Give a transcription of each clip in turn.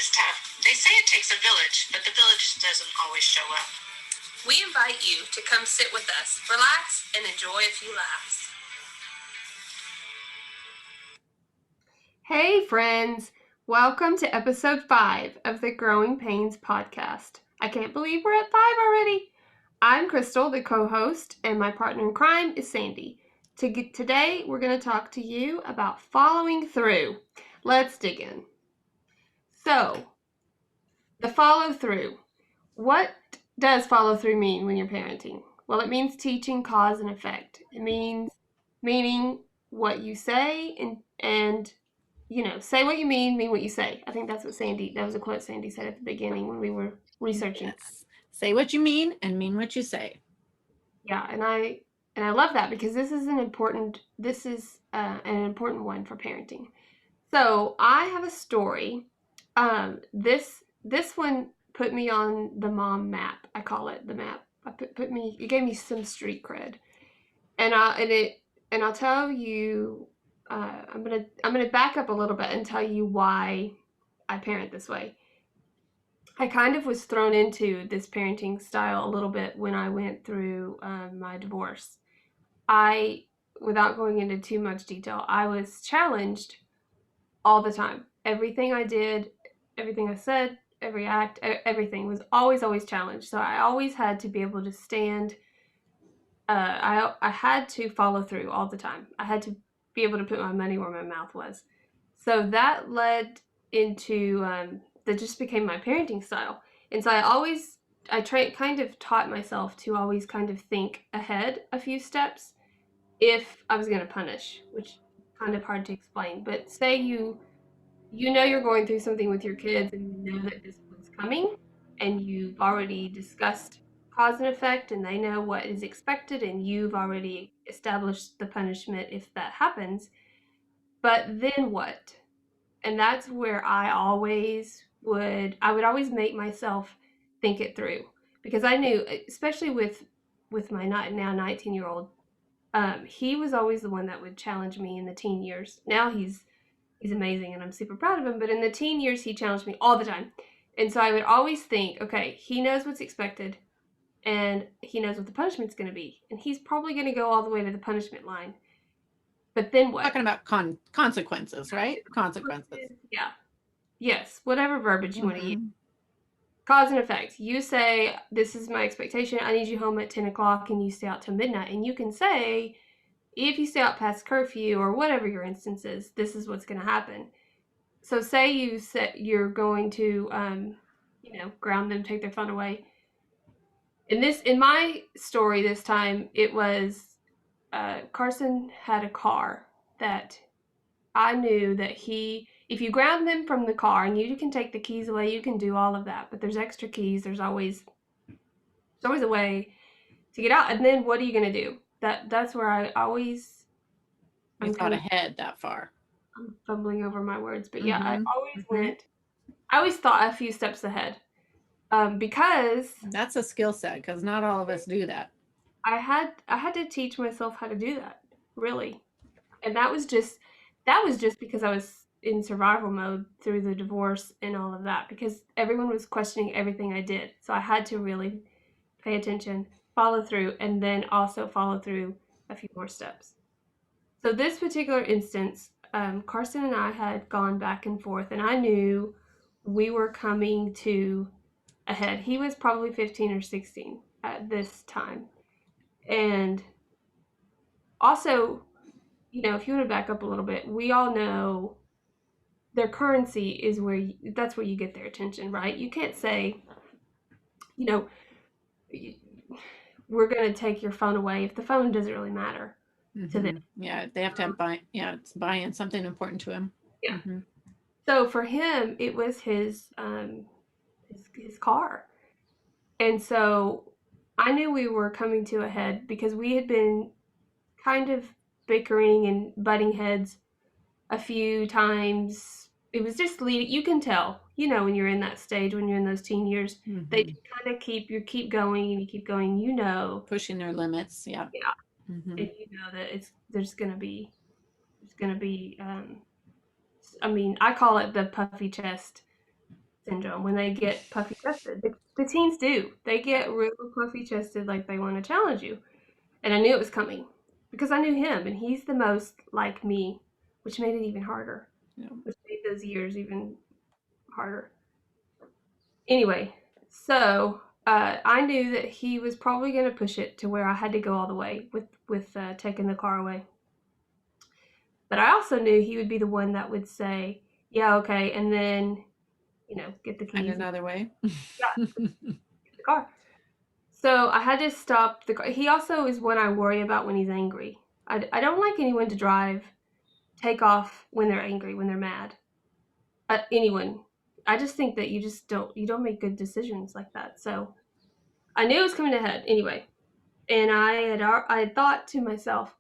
is tough. They say it takes a village, but the village doesn't always show up. We invite you to come sit with us, relax, and enjoy a few laughs. Hey, friends. Welcome to episode 5 of the Growing Pains podcast. I can't believe we're at 5 already. I'm Crystal, the co-host, and my partner in crime is Sandy. Today, we're going to talk to you about following through. Let's dig in. So, the follow through. What does follow through mean when you're parenting? Well, it means teaching cause and effect. It means meaning what you say and say what you mean what you say. I think that was a quote Sandy said at the beginning when we were researching. Yes. Say what you mean and mean what you say. Yeah, and I love that because this is an important one for parenting. So I have a story. This one put me on the mom map. I call it the map. It gave me some street cred, and I'll tell you. I'm gonna back up a little bit and tell you why I parent this way. I kind of was thrown into this parenting style a little bit when I went through my divorce. Without going into too much detail, I was challenged all the time. Everything I did, everything I said, every act, everything was always challenged. So I always had to be able to stand. I had to follow through all the time. I had to be able to put my money where my mouth was. So that led into that just became my parenting style. And so kind of taught myself to always kind of think ahead a few steps if I was going to punish, which is kind of hard to explain. But say you know you're going through something with your kids and you know that discipline's coming and you've already discussed cause and effect and they know what is expected and you've already established the punishment if that happens. But then what? And that's where I would always make myself think it through because I knew, especially with my now 19-year-old, he was always the one that would challenge me in the teen years. Now he's amazing and I'm super proud of him, but in the teen years he challenged me all the time. And so I would always think, okay, he knows what's expected and he knows what the punishment's going to be, and he's probably going to go all the way to the punishment line. But then what? Talking about consequences, right? Consequences. Yeah. Yes, whatever verbiage you want to use. Cause and effect. You say, this is my expectation. I need you home at 10 o'clock and you stay out till midnight. And you can say, if you stay out past curfew or whatever your instance is, this is what's going to happen. So say you're going to, ground them, take their phone away. In my story this time, it was Carson had a car that I knew that if you ground them from the car and you can take the keys away, you can do all of that. But there's extra keys. There's always a way to get out. And then what are you going to do? That's where I always. I'm thought ahead that far. I'm fumbling over my words, but yeah, I always thought a few steps ahead. Because that's a skill set, because not all of us do that. I had to teach myself how to do that, really. And that was just because I was in survival mode through the divorce and all of that, because everyone was questioning everything I did. So I had to really pay attention, follow through, and then also follow through a few more steps. So this particular instance, Carson and I had gone back and forth, and I knew we were coming to a head. He was probably 15 or 16 at this time. And also, if you want to back up a little bit, we all know their currency is that's where you get their attention, right? You can't say, we're going to take your phone away if the phone doesn't really matter to them. Yeah, they have to have it's buy-in, something important to him. Yeah. Mm-hmm. So for him, it was his car. And so I knew we were coming to a head because we had been kind of bickering and butting heads a few times. It was just you can tell, when you're in that stage, when you're in those teen years, they kind of keep going and you keep going, pushing their limits. Yeah. Yeah. Mm-hmm. And that there's going to be, I call it the puffy chest syndrome when they get puffy chested. The teens do. They get real puffy chested, like they want to challenge you. And I knew it was coming because I knew him, and he's the most like me, which made it even harder, Yeah. which made those years even harder. Anyway, so I knew that he was probably going to push it to where I had to go all the way with taking the car away. But I also knew he would be the one that would say, "Yeah, okay," and then get the And keys and another way. get the car. So I had to stop the car. He also is one I worry about when he's angry. I don't like anyone to take off when they're angry, when they're mad. Anyone. I just think that you don't make good decisions like that. So I knew it was coming ahead anyway, and I had thought to myself,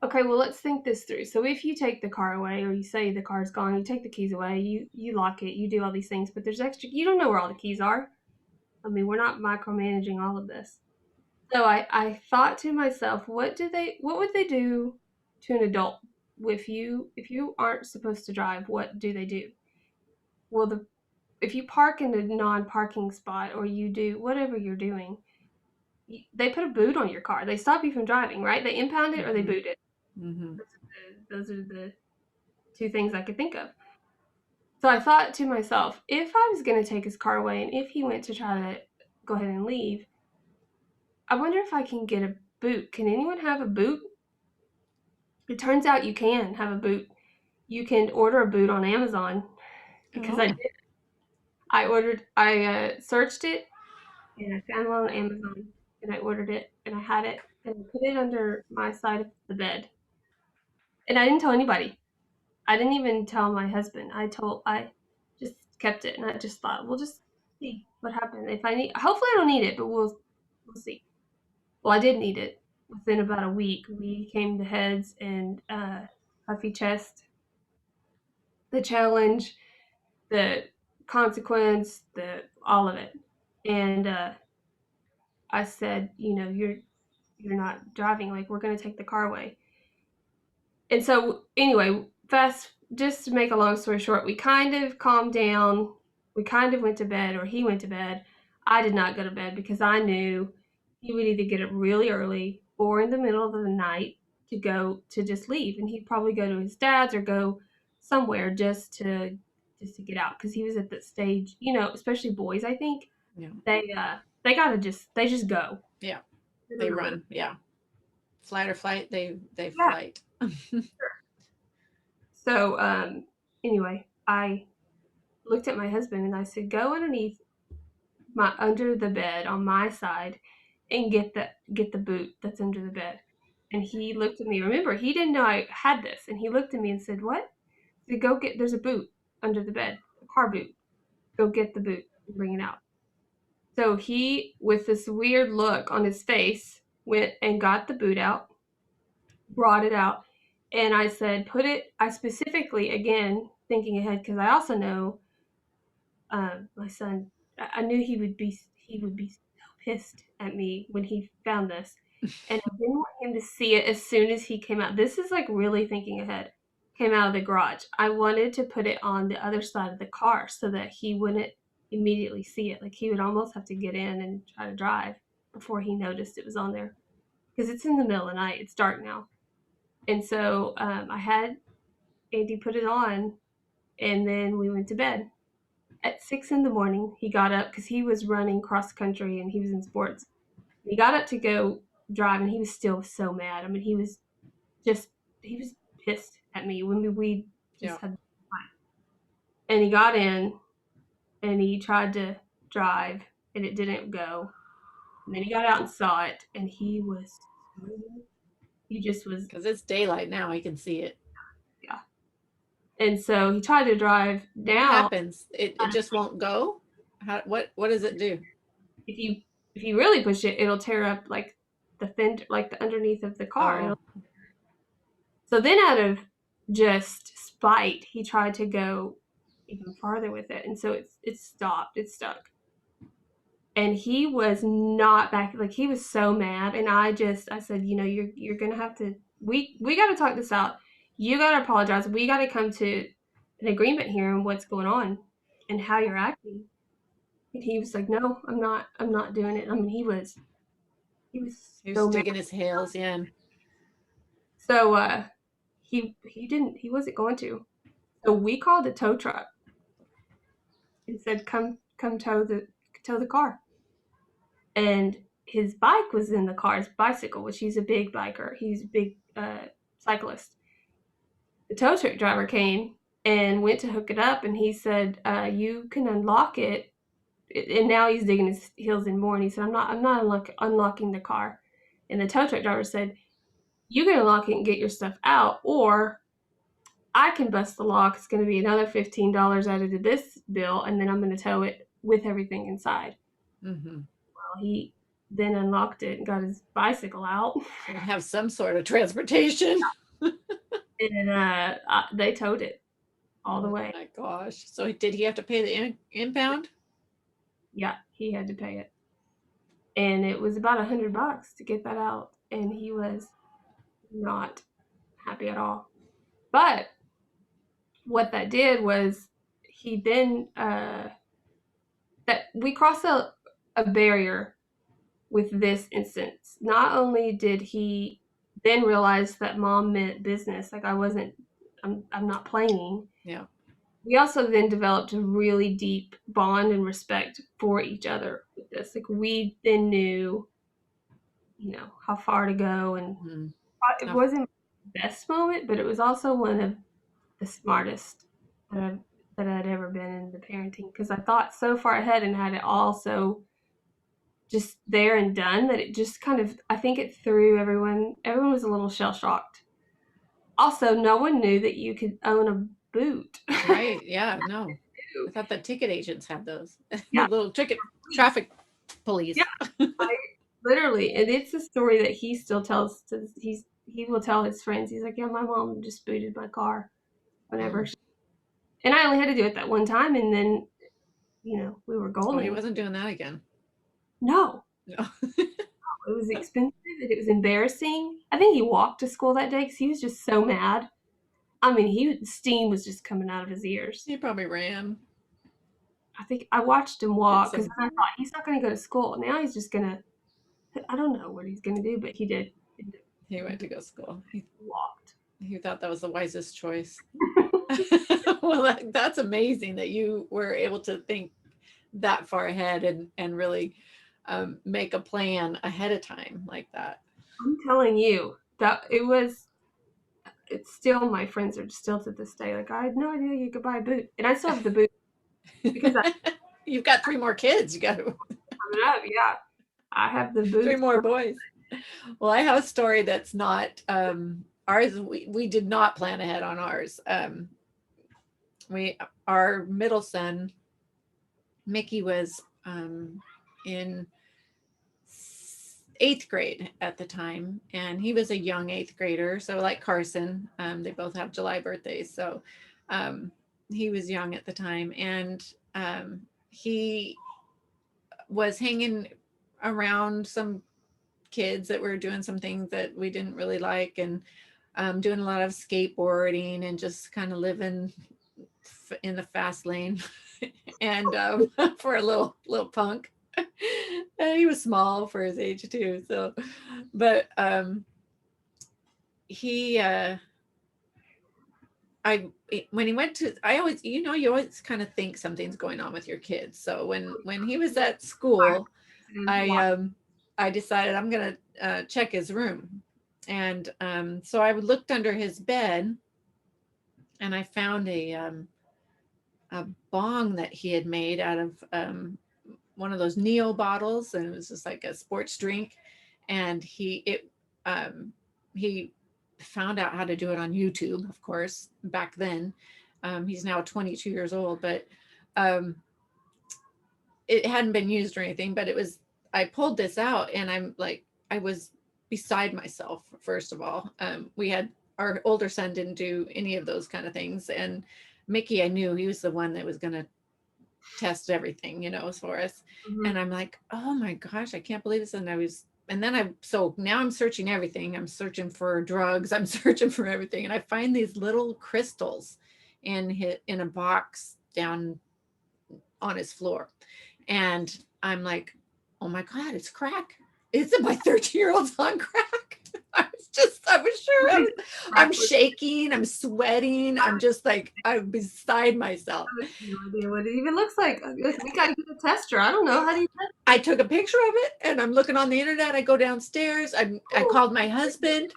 okay, well, let's think this through. So if you take the car away, or you say the car's gone, you take the keys away, you lock it, you do all these things, but there's extra. You don't know where all the keys are. I mean, we're not micromanaging all of this. So I thought to myself, what would they do to an adult if you aren't supposed to drive? What do they do? Well, if you park in a non-parking spot, or you do whatever you're doing, they put a boot on your car. They stop you from driving, right? They impound it or they boot it. Mm-hmm. Those are the two things I could think of. So I thought to myself, if I was going to take his car away and if he went to try to go ahead and leave, I wonder if I can get a boot. Can anyone have a boot? It turns out you can have a boot. You can order a boot on Amazon because I Oh. did. I searched it and I found one on Amazon and I ordered it and I had it and I put it under my side of the bed. And I didn't tell anybody. I didn't even tell my husband. I just kept it and I just thought, we'll just see what happens. If I need, hopefully I don't need it, but we'll see. Well, I did need it. Within about a week, we came to heads and puffy chest, the challenge, the consequence, the all of it. And I said, you're not driving. Like, we're gonna take the car away. And so anyway, fast just to make a long story short, we kind of calmed down. We kind of went to bed, or he went to bed. I did not go to bed because I knew he would either get up really early or in the middle of the night to just leave, and he'd probably go to his dad's or go somewhere just to get out because he was at that stage, especially boys. I think Yeah. they just go. Yeah. They They don't know run. Yeah. Flight or flight. They Yeah. flight. So anyway, I looked at my husband and I said, "Go under the bed on my side and get the boot that's under the bed." And he looked at me. Remember, he didn't know I had this, and he looked at me and said, "What?" I said, "Go get. There's a boot under the bed, a car boot. Go get the boot and bring it out." So he, with this weird look on his face, went and got the boot out, brought it out, and I said, "Put it." I specifically, again, thinking ahead, because I also know my son. I knew he would be so pissed at me when he found this, and I didn't want him to see it as soon as he came out. This is like really thinking ahead. Came out of the garage. I wanted to put it on the other side of the car so that he wouldn't immediately see it. Like he would almost have to get in and try to drive before he noticed it was on there, because it's in the middle of the night. It's dark now, and so I had Andy put it on, and then we went to bed. At 6 in the morning, he got up because he was running cross country and he was in sports. He got up to go drive, and he was still so mad. I mean, just he was pissed at me when we Yeah. just had fun. And he got in and he tried to drive and it didn't go. And then he got out and saw it, and he just was, Because it's daylight now. You can see it. yeah. And so he tried to drive What down. happens? It just won't go? What does it do? If you really push it, it'll tear up like the fender, like the underneath of the car. Oh. So then, out of just spite, he tried to go even farther with it, and so it stopped. It stuck, and he was not back. Like, he was so mad, and I said, you're gonna have to. We got to talk this out. You got to apologize. We got to come to an agreement here on what's going on. and how you're acting. And he was like, no, I'm not doing it. I mean, he was He was so mad. digging his heels in. So he wasn't going to. So we called a tow truck and said, come tow the car. And his bike was in the car, his bicycle, which he's a big biker. He's a big cyclist. The tow truck driver came and went to hook it up, and he said, "You can unlock it." And now he's digging his heels in more, and he said, I'm not unlocking the car." And the tow truck driver said, "You can unlock it and get your stuff out, or I can bust the lock. It's going to be another $15 added to this bill, and then I'm going to tow it with everything inside." Mm-hmm. Well, he then unlocked it and got his bicycle out, We'd have some sort of transportation. and they towed it all the Oh way. my gosh. So did he have to pay the impound? Yeah, he had to pay it, and it was about $100 to get that out, and he was not happy at all. But what that did was he then that we crossed a barrier with this instance. Not only did he then realize that mom meant business, like I'm not playing. Yeah. We also then developed a really deep bond and respect for each other with this. Like we then knew, how far to go, and Mm-hmm. it Oh, wasn't the best moment, but it was also one of the smartest that I'd ever been in the parenting, because I thought so far ahead and had it all so just there and done that it just kind of, I think it threw everyone was a little shell shocked. Also, no one knew that you could own a boot. right. Yeah. No. I thought that ticket agents had those. The Yeah, little ticket traffic police. yeah, I, literally, and it's a story that he still tells to he will tell his friends. He's like, yeah, my mom just booted my car whenever, Mm. and I only had to do it that one time, and then we were Oh, he golden. wasn't doing that again. No, No. it was expensive and it was embarrassing. I think he walked to school that day because he was just so mad. I mean, steam was just coming out of his ears. He probably ran. I think I watched him Did walk because some. I thought he's not going to go to school. Now he's just going to, I don't know what he's going to do, but he did. He went to go to school. Walked. He thought that was the wisest choice. Well, that's amazing that you were able to think that far ahead and really make a plan ahead of time like that. I'm telling you that it's still, my friends are still to this day like, I had no idea you could buy a boot. And I still have the boot because I You've got 3 more kids. You got coming up. Yeah. I have the 3 boot. more boys. Well, I have a story that's not ours. We did not plan ahead on ours. Our middle son, Mickey, was in 8th grade at the time, and he was a young 8th grader. So like Carson, they both have July birthdays. So he was young at the time, and he was hanging around some kids that were doing some things that we didn't really like, and doing a lot of skateboarding and just kind of living in the fast lane. And for a little punk. And he was small for his age too. So, but he when he went to, I always, you always kind of think something's going on with your kids. So when he was at school, I decided I'm gonna check his room. And so I looked under his bed, and I found a bong that he had made out of one of those Neo bottles, and it was just like a sports drink. And he found out how to do it on YouTube, of course, back then. He's now 22 years old, but it hadn't been used or anything. But I pulled this out, and I was beside myself. First of all, our older son didn't do any of those kind of things, and Mickey, I knew he was the one that was going to test everything, as for us. Mm-hmm. And I'm like, oh my gosh, I can't believe this. So now I'm searching everything. I'm searching for drugs. I'm searching for everything. And I find these little crystals in a box down on his floor. And I'm like, oh my God, it's crack. It's my 13-year-old's on crack. I was sure I'm shaking, I'm sweating, I'm just like, I'm beside myself. I have no idea what it even looks like. We gotta get a tester. I don't know. How do you test I took a picture of it and I'm looking on the internet. I go downstairs. I called my husband.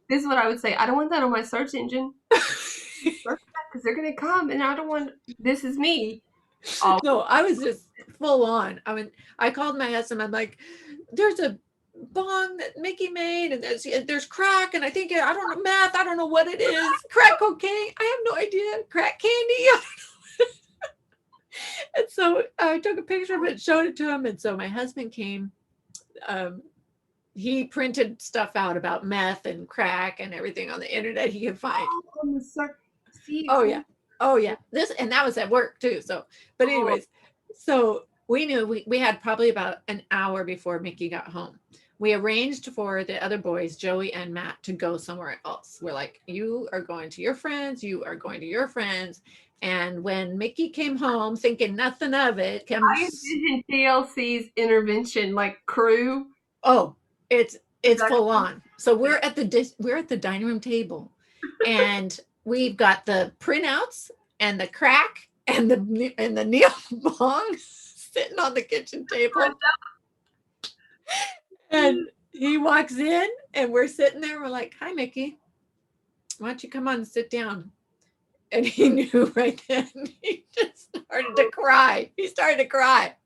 This is what I would say. I don't want that on my search engine. Because they're gonna come and I don't want this is me. Oh, No, I was just full on. I called my husband. I'm like, there's a bong that Mickey made, and there's crack, and I think I don't know meth. I don't know what it is. Crack cocaine. I have no idea. Crack candy. And so I took a picture of it, showed it to him, and so my husband came. He printed stuff out about meth and crack and everything on the internet he could find. Oh yeah. Oh yeah. That was at work too. So, but anyways, so we knew we had probably about an hour before Mickey got home. We arranged for the other boys, Joey and Matt, to go somewhere else. We're like, you are going to your friends, you are going to your friends. And when Mickey came home thinking nothing of it, I envision TLC's intervention, like crew. Oh, it's full on. So we're at the dining room table, and we've got the printouts and the crack and the Neil bong sitting on the kitchen table. And he walks in and we're sitting there. We're like, hi, Mickey. Why don't you come on and sit down? And he knew right then. He just started to cry. He started to cry.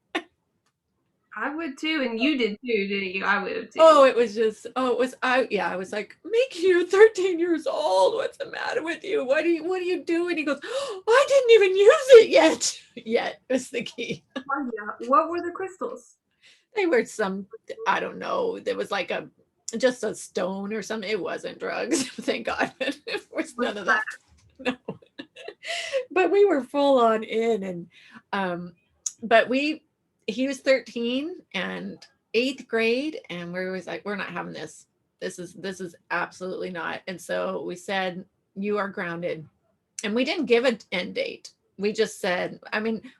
I would too, and you did too, didn't you? I would have too. I was like, Mickey, you're 13 years old. What's the matter with you? What do you do? And he goes, oh, I didn't even use it yet. Yet was the key. Oh, yeah. What were the crystals? They were I don't know. There was like just a stone or something. It wasn't drugs. Thank God. It was none of that. No. But we were full on in, and but he was 13 and 8th grade, and we was like, we're not having this. This is absolutely not. And so we said, you are grounded. And we didn't give an end date. We just said,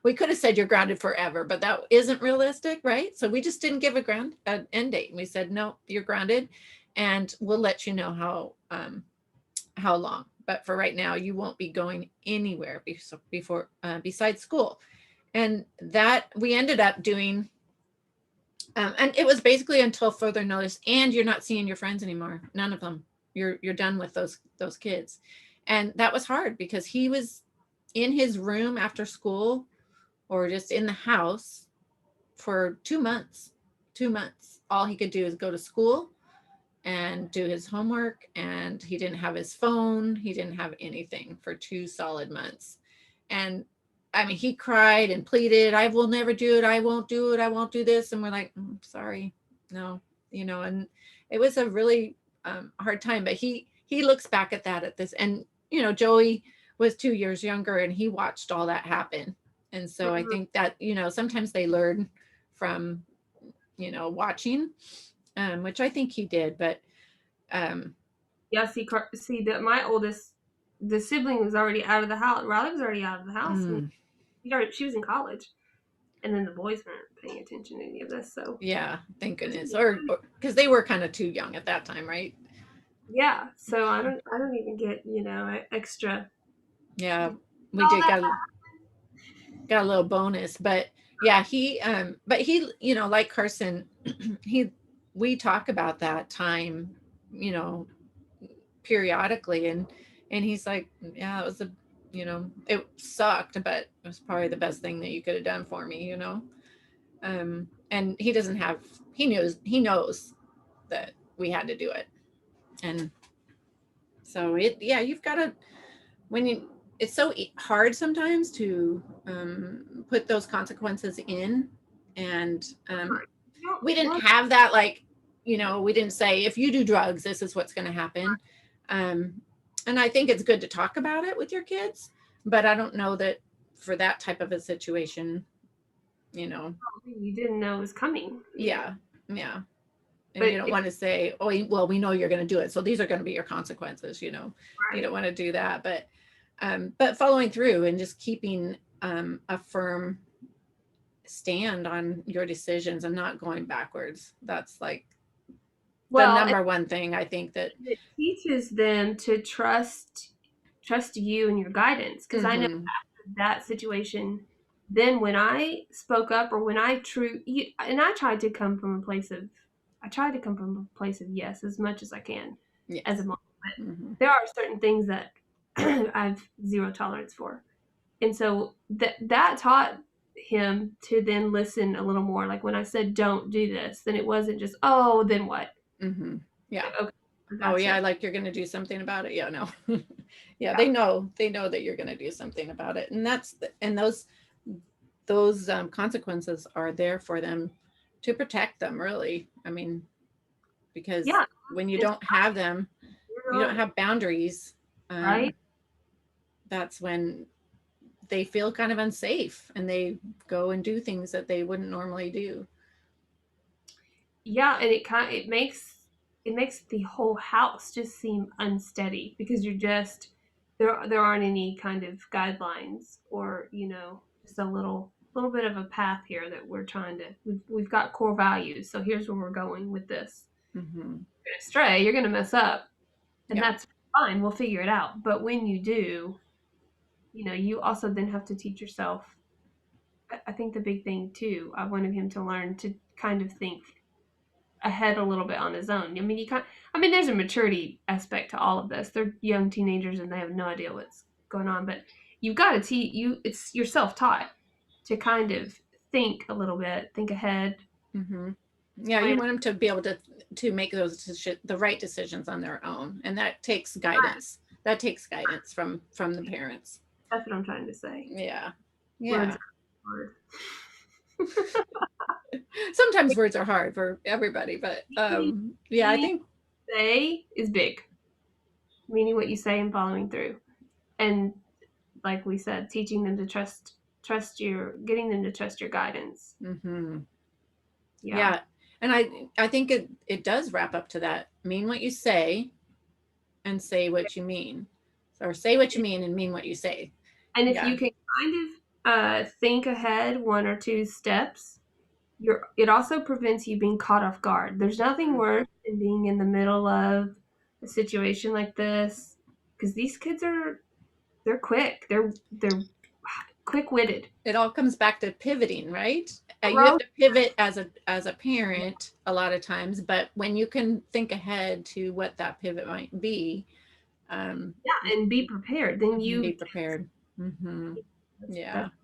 we could have said you're grounded forever, but that isn't realistic, right? So we just didn't give an end date. And we said, no, you're grounded, and we'll let you know how long. But for right now, you won't be going anywhere besides school. And that we ended up doing, and it was basically until further notice. And you're not seeing your friends anymore. None of them. You're done with those kids. And that was hard because he was in his room after school or just in the house for 2 months. 2 months. All he could do is go to school and do his homework, and he didn't have his phone. He didn't have anything for 2 solid months. And he cried and pleaded, I will never do it. I won't do it. I won't do this. And we're like, sorry, no, and it was a really hard time. But he looks back at this, and, Joey was 2 years younger, and he watched all that happen. And so I think that, sometimes they learn from, watching, which I think he did. But yeah, see that my oldest, the sibling was already out of the house. Riley was already out of the house. She was in college, and then the boys weren't paying attention to any of this. So yeah, thank goodness, or because they were kind of too young at that time, right? Yeah, so I don't even get extra. Yeah, we did got a little bonus, but yeah, he like Carson, we talk about that time, periodically, and he's like, yeah, it was it sucked, but it was probably the best thing that you could have done for me, and he knows that we had to do it. And so you've got to, it's so hard sometimes to put those consequences in. And we didn't have that, we didn't say, if you do drugs, this is what's going to happen. And I think it's good to talk about it with your kids, but I don't know that for that type of a situation, you didn't know it was coming. Yeah. Yeah. And but you don't want to say, oh, well, we know you're going to do it, so these are going to be your consequences, Right. You don't want to do that. But following through and just keeping a firm stand on your decisions and not going backwards. That's like the Well, number one thing I think that. it teaches them to trust you and your guidance, because I know Mhm. that situation, then when I spoke up, or when and I tried to come from a place of yes as much as I can as a Yes. mom, but Mhm. there are certain things that I've zero tolerance for. And so that taught him to then listen a little more. Like when I said don't do this, then it wasn't just, oh, then what? Mhm. Yeah. Okay, I Oh yeah, gotcha. like you're going to do something about it. Yeah, no. Yeah, Yeah. they know that you're going to do something about it. And and those consequences are there for them to protect them, really. I mean, because Yeah. when you It's don't have them, you're you don't not, have boundaries, right? that's when they feel kind of unsafe and they go and do things that they wouldn't normally do. Yeah, and it makes the whole house just seem unsteady, because you're just there aren't any kind of guidelines, or just a little bit of a path here that we're trying to we've got core values, so here's where we're going with this. Hmm. You're gonna stray, you're gonna mess up, and Yeah. that's fine, we'll figure it out. But when you do, you also then have to teach yourself. I think the big thing too, I wanted him to learn to kind of think ahead a little bit on his own. I mean, there's a maturity aspect to all of this. They're young teenagers and they have no idea what's going on, but you've got to teach you. It's you're self-taught to kind of think a little bit, think ahead, Hmm. Yeah, you plan. want them to be able to make the right decisions on their own, and that takes guidance. That takes guidance from the parents. That's what I'm trying to say. Yeah. Words Yeah. are Sometimes words are hard for everybody, but hard. yeah, I think. Say is big, meaning what you say and following through. And like we said, teaching them to getting them to trust your guidance. Hmm. Yeah. Yeah, and I think it does wrap up to that. Mean what you say and say what you mean, or say what you mean and mean what you say. And if Yeah. you can kind of think ahead one or two steps, it also prevents you being caught off guard. There's nothing worse than being in the middle of a situation like this, because these kids they're quick. They're quick witted. It all comes back to pivoting, right? You have Well, to pivot as a parent a lot of times, but when you can think ahead to what that pivot might be, yeah, and be prepared. Then be you prepared. Hmm. Yeah, that's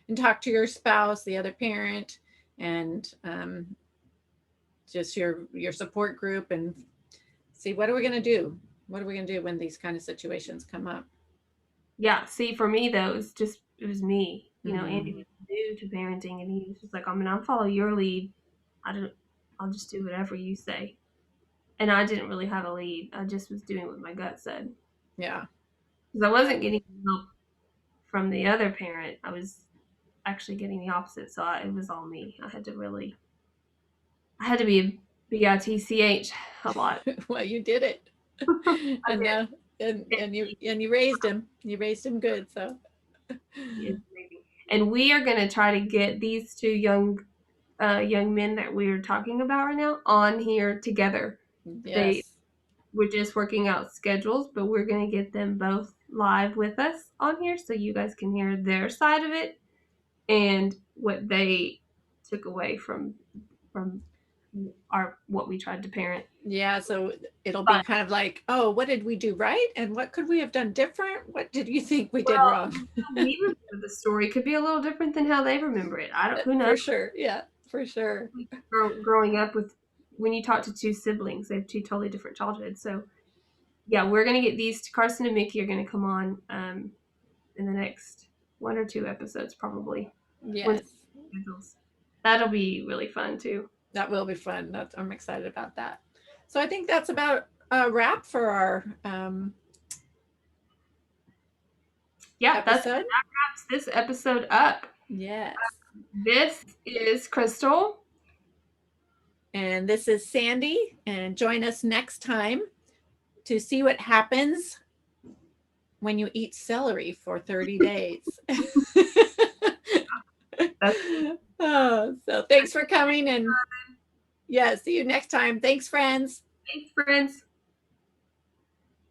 and talk to your spouse, the other parent, and just your support group, and see what are we going to do. What are we going to do when these kind of situations come up? yeah. See, for me though, it was me. Andy Hmm. was new to parenting, and he was just like, I mean, I'll follow your lead. I don't. I'll just do whatever you say. And I didn't really have a lead. I just was doing what my gut said, Yeah. because I wasn't getting help from the other parent. I was actually getting the opposite. So it was all me. I had to be bitch a lot. Well, you did it. I And did. you raised him. You raised him good. So It's amazing. And we are going to try to get these two young men that we're talking about right now on here together. They yes. We're just working out schedules, but we're going to get them both live with us on here so you guys can hear their side of it and what they took away from our what we tried to parent. Yeah, so it'll be But kind of like, oh, what did we do right? And what could we have done different? What did you think we did well, wrong? we remember the story could be a little different than how they remember it. I don't. Who knows? For sure. Yeah, for sure. Growing up with when you talk to two siblings, they have two totally different childhoods. So yeah, we're gonna get these. Carson and Mickey are gonna come on in the next one or two episodes, probably. Once Yes. schedules. That'll be really fun too. That will be fun. I'm excited about that. So I think that's about a wrap for our Yeah, that episode. wraps this episode up. Yes. This is Crystal. And this is Sandy. And join us next time to see what happens when you eat celery for 30 days. That's Oh, so thanks for coming, and yeah, see you next time. Thanks, friends. Thanks, friends.